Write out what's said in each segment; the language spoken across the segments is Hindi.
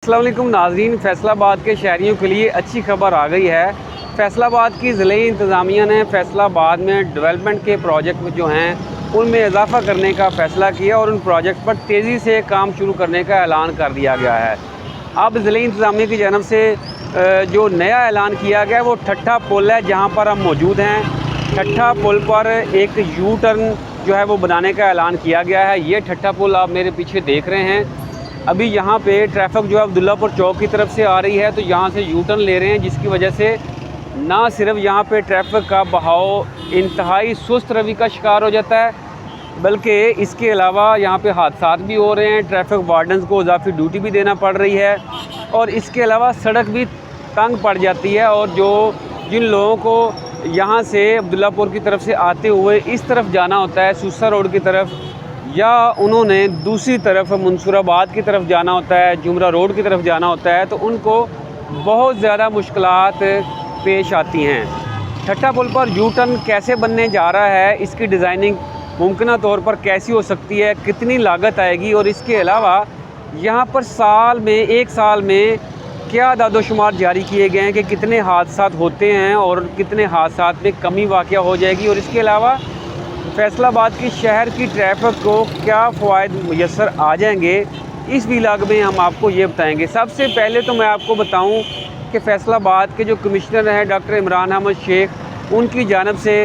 अस्सलाम वालेकुम नाज़रीन, फ़ैसलाबाद के शहरियों के लिए अच्छी खबर आ गई है। फ़ैसलाबाद की ज़िले इंतज़ामिया ने फ़ैसलाबाद में डेवलपमेंट के प्रोजेक्ट जो हैं उनमें इजाफ़ा करने का फ़ैसला किया और उन प्रोजेक्ट पर तेज़ी से काम शुरू करने का ऐलान कर दिया गया है। अब ज़िले इंतज़ामिया की जानब से जो नया ऐलान किया गया है वो ठट्ठा पुल है, जहाँ पर हम मौजूद हैं। ठट्ठा पुल पर एक यू टर्न जो है वो बनाने का ऐलान किया गया है। ये ठट्ठा पुल आप मेरे पीछे देख रहे हैं। अभी यहाँ पे ट्रैफिक जो है अब्दुल्लापुर चौक की तरफ से आ रही है, तो यहाँ से यू टर्न ले रहे हैं, जिसकी वजह से ना सिर्फ यहाँ पे ट्रैफिक का बहाव इंतहाई सुस्त रवि का शिकार हो जाता है, बल्कि इसके अलावा यहाँ पे हादसा भी हो रहे हैं। ट्रैफिक वार्डन्स को इजाफी ड्यूटी भी देना पड़ रही है और इसके अलावा सड़क भी तंग पड़ जाती है। और जिन लोगों को यहाँ से अब्दुल्लापुर की तरफ से आते हुए इस तरफ जाना होता है, सूसा रोड की तरफ, या उन्होंने दूसरी तरफ मंसूराबाद की तरफ जाना होता है, जुमरा रोड की तरफ जाना होता है, तो उनको बहुत ज़्यादा मुश्किलात पेश आती हैं। ठट्ठा पुल पर यू टर्न कैसे बनने जा रहा है, इसकी डिज़ाइनिंग मुमकिन तौर पर कैसी हो सकती है, कितनी लागत आएगी, और इसके अलावा यहाँ पर एक साल में क्या दादोशुमार जारी किए गए हैं कि कितने हादसात होते हैं और कितने हादसात में कमी वाक़या हो जाएगी, और इसके अलावा फ़ैसलाबाद की शहर की ट्रैफिक को क्या फ़वाइद मुयस्सर आ जाएंगे, इस व्लॉग में हम आपको ये बताएंगे। सबसे पहले तो मैं आपको बताऊं कि फ़ैसलाबाद के जो कमिश्नर हैं डॉक्टर इमरान अहमद शेख, उनकी जानब से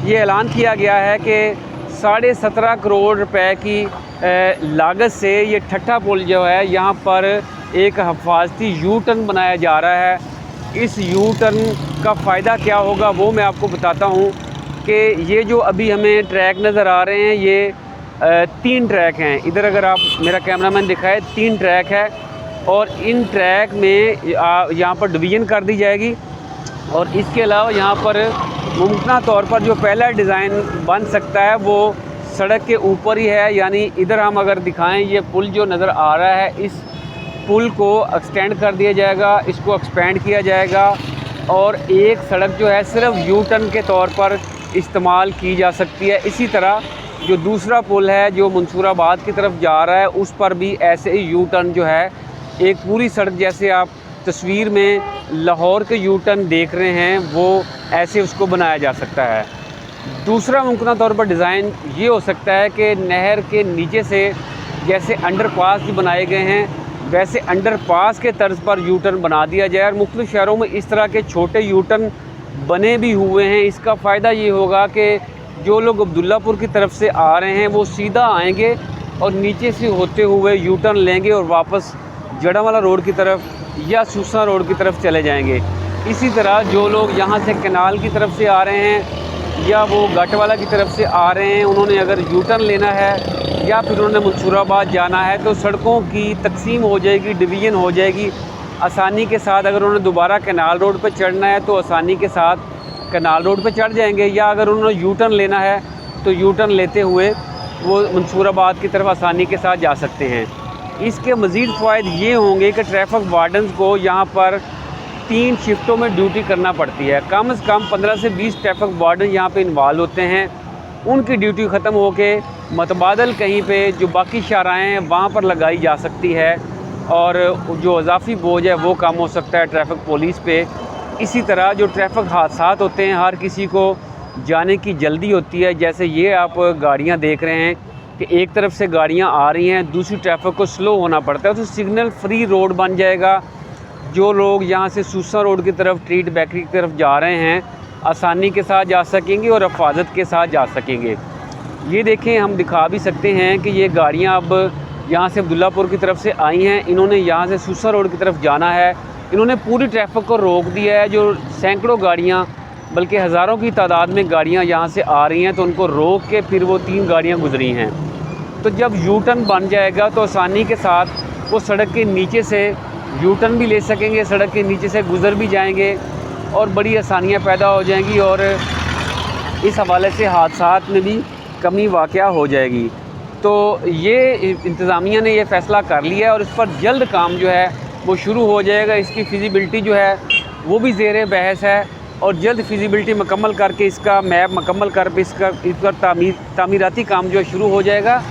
ये ऐलान किया गया है कि 17.5 करोड़ रुपए की लागत से ये ठट्ठा पुल जो है यहाँ पर एक हिफाजती यू टर्न बनाया जा रहा है। इस यू टर्न का फ़ायदा क्या होगा वो मैं आपको बताता हूँ कि ये जो अभी हमें ट्रैक नज़र आ रहे हैं, ये 3 ट्रैक हैं। इधर अगर आप मेरा कैमरामैन दिखाए, 3 ट्रैक है और इन ट्रैक में यहाँ पर डिवीज़न कर दी जाएगी। और इसके अलावा यहाँ पर मुमकिन तौर पर जो पहला डिज़ाइन बन सकता है वो सड़क के ऊपर ही है। यानी इधर हम अगर दिखाएं, ये पुल जो नज़र आ रहा है, इस पुल को एक्सटेंड कर दिया जाएगा, इसको एक्सपेंड किया जाएगा और एक सड़क जो है सिर्फ यू टर्न के तौर पर इस्तेमाल की जा सकती है। इसी तरह जो दूसरा पुल है जो मंसूराबाद की तरफ जा रहा है, उस पर भी ऐसे ही यू टर्न जो है एक पूरी सड़क, जैसे आप तस्वीर में लाहौर के यू टर्न देख रहे हैं, वो ऐसे उसको बनाया जा सकता है। दूसरा मुमकिन तौर पर डिज़ाइन ये हो सकता है कि नहर के नीचे से जैसे अंडरपास जो बनाए गए हैं, वैसे अंडरपास के तर्ज पर यू टर्न बना दिया जाए। और मुख्तलिफ शहरों में इस तरह के छोटे यू टर्न बने भी हुए हैं। इसका फ़ायदा ये होगा कि जो लोग अब्दुल्लापुर की तरफ से आ रहे हैं वो सीधा आएंगे और नीचे से होते हुए यू टर्न लेंगे और वापस जड़ावाला रोड की तरफ या सूसा रोड की तरफ चले जाएंगे। इसी तरह जो लोग यहाँ से कैनाल की तरफ से आ रहे हैं या वो घाटवाला की तरफ से आ रहे हैं, उन्होंने अगर यू टर्न लेना है या फिर उन्होंने मंसूराबाद जाना है, तो सड़कों की तकसीम हो जाएगी, डिवीज़न हो जाएगी आसानी के साथ। अगर उन्होंने दोबारा कैनाल रोड पर चढ़ना है तो आसानी के साथ कैनाल रोड पर चढ़ जाएंगे, या अगर उन्होंने यू टर्न लेना है तो यू टर्न लेते हुए वो मंसूराबाद की तरफ आसानी के साथ जा सकते हैं। इसके मज़ीद फ़ायदे ये होंगे कि ट्रैफिक वार्डन्स को यहाँ पर 3 शिफ्टों में ड्यूटी करना पड़ती है। कम से कम 15 से 20 ट्रैफिक वार्डन यहाँ पे इन्वॉल्व होते हैं। उनकी ड्यूटी ख़त्म हो के मतबादल कहीं पे जो बाकी शाहराएँ हैं वहाँ पर लगाई जा सकती है और जो इजाफी बोझ है वो कम हो सकता है ट्रैफिक पुलिस पे। इसी तरह जो ट्रैफिक हादसात होते हैं, हर किसी को जाने की जल्दी होती है। जैसे ये आप गाड़ियाँ देख रहे हैं कि एक तरफ से गाड़ियाँ आ रही हैं, दूसरी ट्रैफिक को स्लो होना पड़ता है, तो सिग्नल फ्री रोड बन जाएगा। जो लोग यहाँ से सूसा रोड की तरफ, ट्रीट बेकरी की तरफ जा रहे हैं, आसानी के साथ जा सकेंगे और हिफाजत के साथ जा सकेंगे। ये देखें, हम दिखा भी सकते हैं कि ये गाड़ियाँ अब यहाँ से अब्दुल्लापुर की तरफ से आई हैं। इन्होंने यहाँ से सूसा रोड की तरफ जाना है, इन्होंने पूरी ट्रैफिक को रोक दिया है। जो सैकड़ों गाड़ियाँ, बल्कि हज़ारों की तादाद में गाड़ियाँ यहाँ से आ रही हैं, तो उनको रोक के फिर वो 3 गाड़ियाँ गुजरी हैं। तो जब यू टर्न बन जाएगा तो आसानी के साथ वो सड़क के नीचे से यू टर्न भी ले सकेंगे, सड़क के नीचे से गुज़र भी जाएंगे और बड़ी आसानियाँ पैदा हो जाएंगी और इस हवाले से हादसात में भी कमी वाक़या हो जाएगी। तो ये इंतज़ामिया ने ये फ़ैसला कर लिया है और इस पर जल्द काम जो है वो शुरू हो जाएगा। इसकी फ़िज़िबिलिटी जो है वो भी ज़ेर बहस है और जल्द फ़िज़िबिलिटी मुकम्मल करके इसका मैप मुकम्मल कर इस पर तामीराती काम जो है शुरू हो जाएगा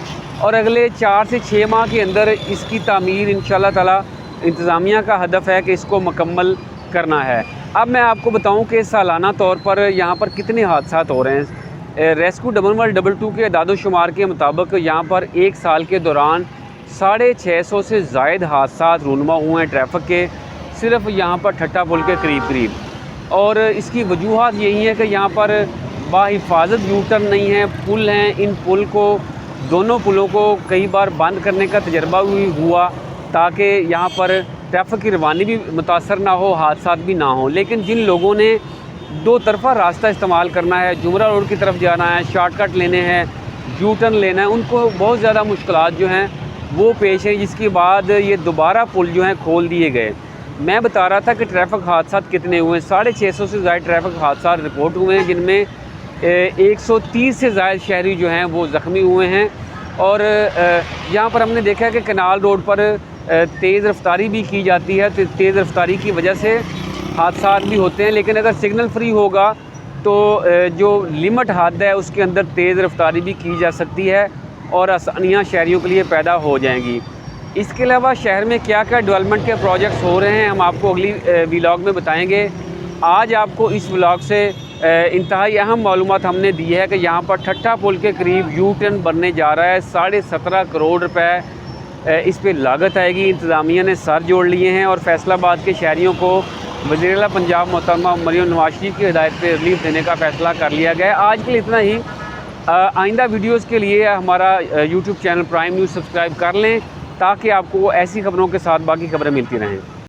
और अगले 4 से 6 माह के अंदर इसकी तामीर इंशाअल्लाह ताला इंतज़ामिया का हदफ है कि इसको मुकम्मल करना है। अब मैं आपको बताऊं कि सालाना तौर पर यहाँ पर कितने हादसात हो रहे हैं। रेस्क्यू 1122 के दादोशुमार के मुताबिक यहाँ पर एक साल के दौरान 650 से ज़ायद हादसात रूनुमा हुए हैं ट्रैफिक के, सिर्फ यहाँ पर ठट्टा पुल के करीब। और इसकी वजूहत यही है कि यहाँ पर बाहिफाजत यू टर्न नहीं है, पुल हैं। इन पुल को, दोनों पुलों को कई बार बंद करने का तजर्बा भी हुआ ताकि यहाँ पर ट्रैफिक की रवानी भी मुतासर ना हो, हादसात भी ना हो। लेकिन जिन लोगों ने दो तरफ़ा रास्ता इस्तेमाल करना है, जुमरा रोड की तरफ जाना है, शॉर्टकट लेने हैं, यू टर्न लेना है, उनको बहुत ज़्यादा मुश्किलात जो हैं वो पेश हैं, जिसके बाद ये दोबारा पुल जो हैं खोल दिए गए। मैं बता रहा था कि ट्रैफिक हादसात कितने हुए हैं। 650 से ज़्यादा ट्रैफिक हादसात रिपोर्ट हुए हैं, जिनमें 130 से ज़्यादा शहरी जो हैं वो ज़ख्मी हुए हैं। और यहाँ पर हमने देखा है कि कनाल रोड पर तेज़ रफ्तारी भी की जाती है, तो तेज़ रफ्तारी की वजह से हादसात भी होते हैं। लेकिन अगर सिग्नल फ्री होगा तो जो लिमिट हद है उसके अंदर तेज़ रफ्तारी भी की जा सकती है और आसानियाँ शहरियों के लिए पैदा हो जाएंगी। इसके अलावा शहर में क्या क्या डेवलपमेंट के प्रोजेक्ट्स हो रहे हैं हम आपको अगली व्लॉग में बताएंगे। आज आपको इस व्लॉग से इंतहाई अहम मालूमात हमने दी है कि यहाँ पर ठट्टा पुल के करीब यू टर्न बनने जा रहा है। 17.5 करोड़ रुपए इस पर लागत आएगी। इंतज़ामिया ने सर जोड़ लिए हैं और फैसलाबाद के शहरियों को वज़ीर आला पंजाब मोहतरमा मरियम नवाज़ शरीफ की हिदायत पे रिलीफ देने का फ़ैसला कर लिया गया है। आज के लिए इतना ही। आइंदा वीडियोज़ के लिए हमारा YouTube channel prime news subscribe कर लें ताकि आपको ऐसी खबरों के साथ बाकी खबरें मिलती रहें।